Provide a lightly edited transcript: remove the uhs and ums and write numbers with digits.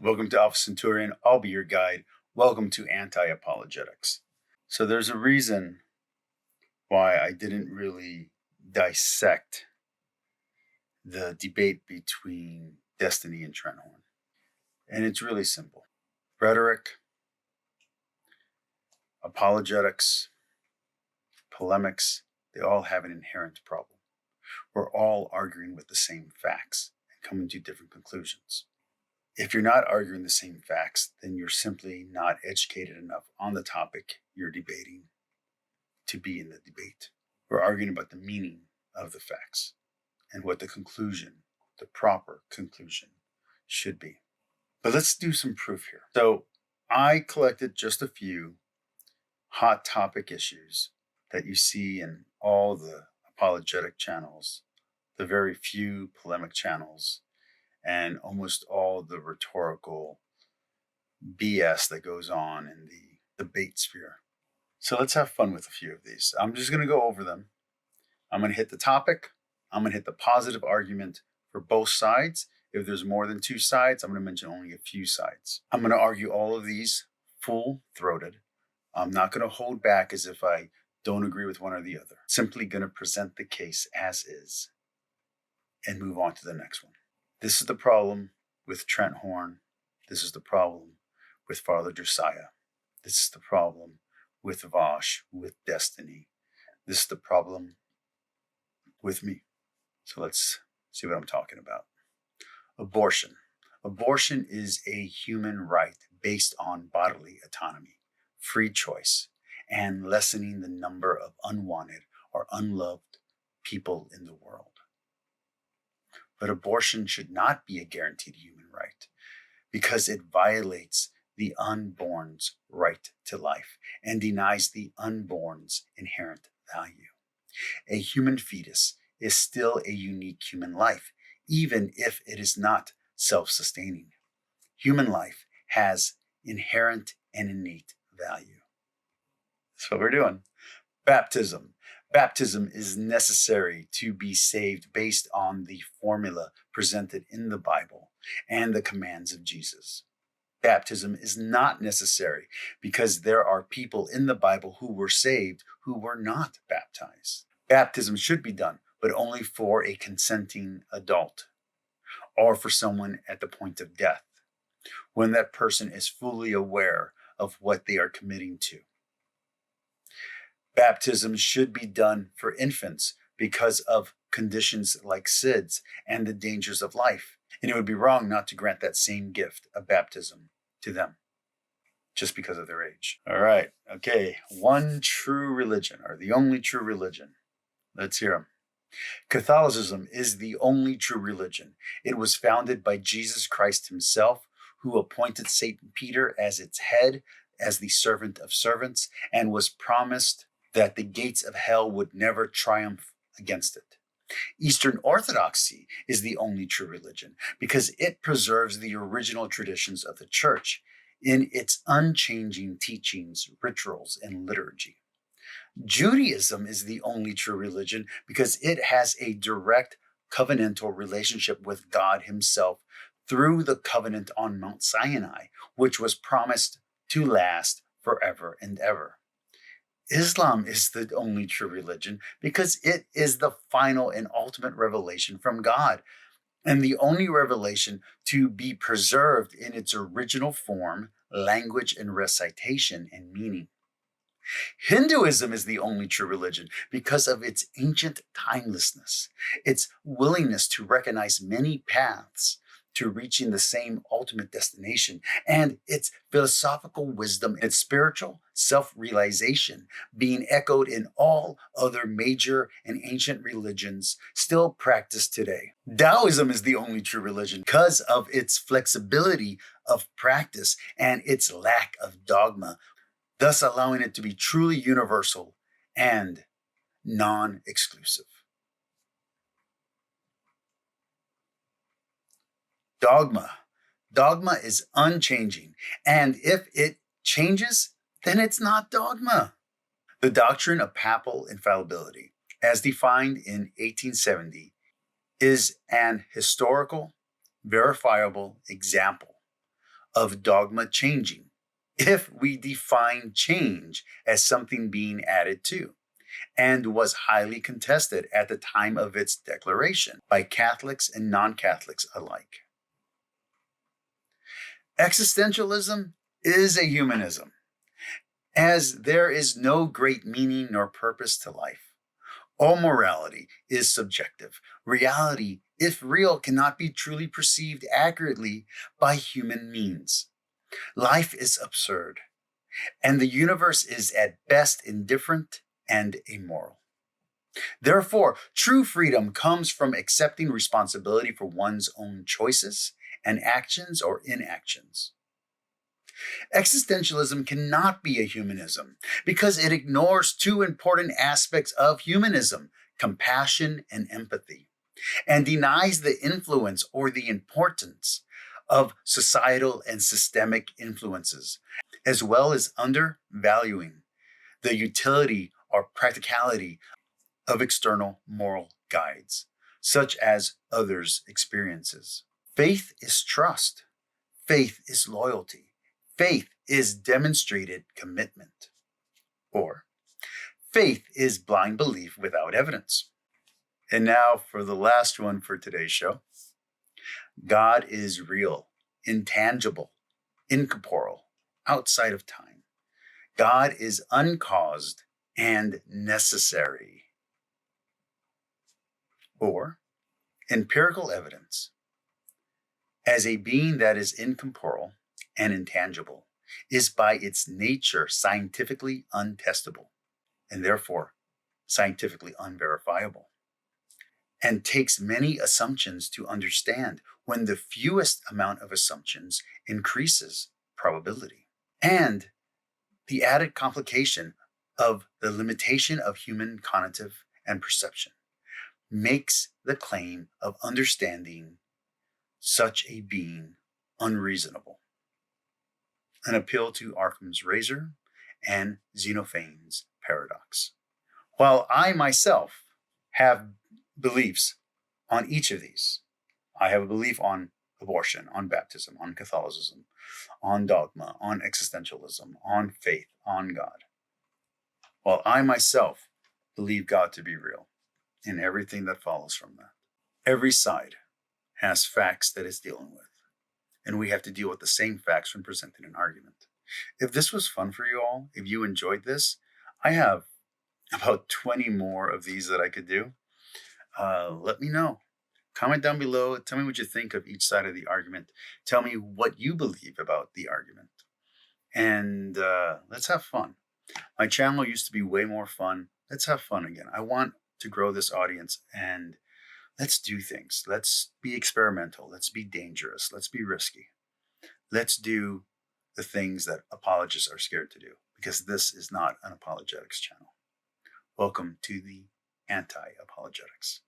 Welcome to Alpha Centurion. I'll be your guide. Welcome to Anti-Apologetics. So there's a reason why I didn't really dissect the debate between Destiny and Trent Horn. And it's really simple. Rhetoric, apologetics, polemics, they all have an inherent problem. We're all arguing with the same facts and coming to different conclusions. If you're not arguing the same facts, then you're simply not educated enough on the topic you're debating to be in the debate. We're arguing about the meaning of the facts and what the conclusion, the proper conclusion, should be. But let's do some proof here. So I collected just a few hot topic issues that you see in all the apologetic channels, the very few polemic channels, and almost all the rhetorical BS that goes on in the debate sphere. So let's have fun with a few of these. I'm just going to go over them. I'm going to hit the topic. I'm going to hit the positive argument for both sides. If there's more than two sides, I'm going to mention only a few sides. I'm going to argue all of these full-throated. I'm not going to hold back as if I don't agree with one or the other. Simply going to present the case as is and move on to the next one. This is the problem with Trent Horn. This is the problem with Father Josiah. This is the problem with Vosh, with Destiny. This is the problem with me. So let's see what I'm talking about. Abortion. Abortion is a human right based on bodily autonomy, free choice, and lessening the number of unwanted or unloved people in the world. But abortion should not be a guaranteed human right because it violates the unborn's right to life and denies the unborn's inherent value. A human fetus is still a unique human life, even if it is not self-sustaining. Human life has inherent and innate value. That's what we're doing. Baptism. Baptism is necessary to be saved based on the formula presented in the Bible and the commands of Jesus. Baptism is not necessary because there are people in the Bible who were saved who were not baptized. Baptism should be done, but only for a consenting adult or for someone at the point of death, when that person is fully aware of what they are committing to. Baptism should be done for infants because of conditions like SIDS and the dangers of life. And it would be wrong not to grant that same gift of baptism to them just because of their age. All right. Okay. One true religion, or the only true religion. Let's hear them. Catholicism is the only true religion. It was founded by Jesus Christ himself, who appointed St. Peter as its head, as the servant of servants, and was promised that the gates of hell would never triumph against it. Eastern Orthodoxy is the only true religion because it preserves the original traditions of the Church in its unchanging teachings, rituals, and liturgy. Judaism is the only true religion because it has a direct covenantal relationship with God himself through the covenant on Mount Sinai, which was promised to last forever and ever. Islam is the only true religion because it is the final and ultimate revelation from God, and the only revelation to be preserved in its original form, language, and recitation and meaning. Hinduism is the only true religion because of its ancient timelessness, its willingness to recognize many paths to reaching the same ultimate destination, and its philosophical wisdom and spiritual self-realization being echoed in all other major and ancient religions still practiced today. Taoism is the only true religion because of its flexibility of practice and its lack of dogma, thus allowing it to be truly universal and non-exclusive. Dogma. Dogma is unchanging, and if it changes, then it's not dogma. The doctrine of papal infallibility, as defined in 1870, is an historical, verifiable example of dogma changing if we define change as something being added to, and was highly contested at the time of its declaration by Catholics and non-Catholics alike. Existentialism is a humanism, as there is no great meaning nor purpose to life. All morality is subjective. Reality, if real, cannot be truly perceived accurately by human means. Life is absurd, and the universe is at best indifferent and amoral. Therefore, true freedom comes from accepting responsibility for one's own choices and actions or inactions. Existentialism cannot be a humanism because it ignores two important aspects of humanism, compassion and empathy, and denies the influence or the importance of societal and systemic influences, as well as undervaluing the utility or practicality of external moral guides, such as others' experiences. Faith is trust. Faith is loyalty. Faith is demonstrated commitment. Or, faith is blind belief without evidence. And now for the last one for today's show. God is real, intangible, incorporeal, outside of time. God is uncaused and necessary. Or, empirical evidence. As a being that is incorporeal and intangible, is by its nature scientifically untestable, and therefore scientifically unverifiable, and takes many assumptions to understand, when the fewest amount of assumptions increases probability. And the added complication of the limitation of human cognitive and perception makes the claim of understanding such a being unreasonable. An appeal to Occam's razor and Xenophane's paradox. While I myself have beliefs on each of these, I have a belief on abortion, on baptism, on Catholicism, on dogma, on existentialism, on faith, on God. While I myself believe God to be real and everything that follows from that, every side has facts that it's dealing with, and we have to deal with the same facts when presenting an argument. If this was fun for you all, if you enjoyed this, I have about 20 more of these that I could do. Let me know. Comment down below. Tell me what you think of each side of the argument. Tell me what you believe about the argument. And let's have fun. My channel used to be way more fun. Let's have fun again. I want to grow this audience, and let's do things. Let's be experimental. Let's be dangerous. Let's be risky. Let's do the things that apologists are scared to do, because this is not an apologetics channel. Welcome to the Anti-Apologetics.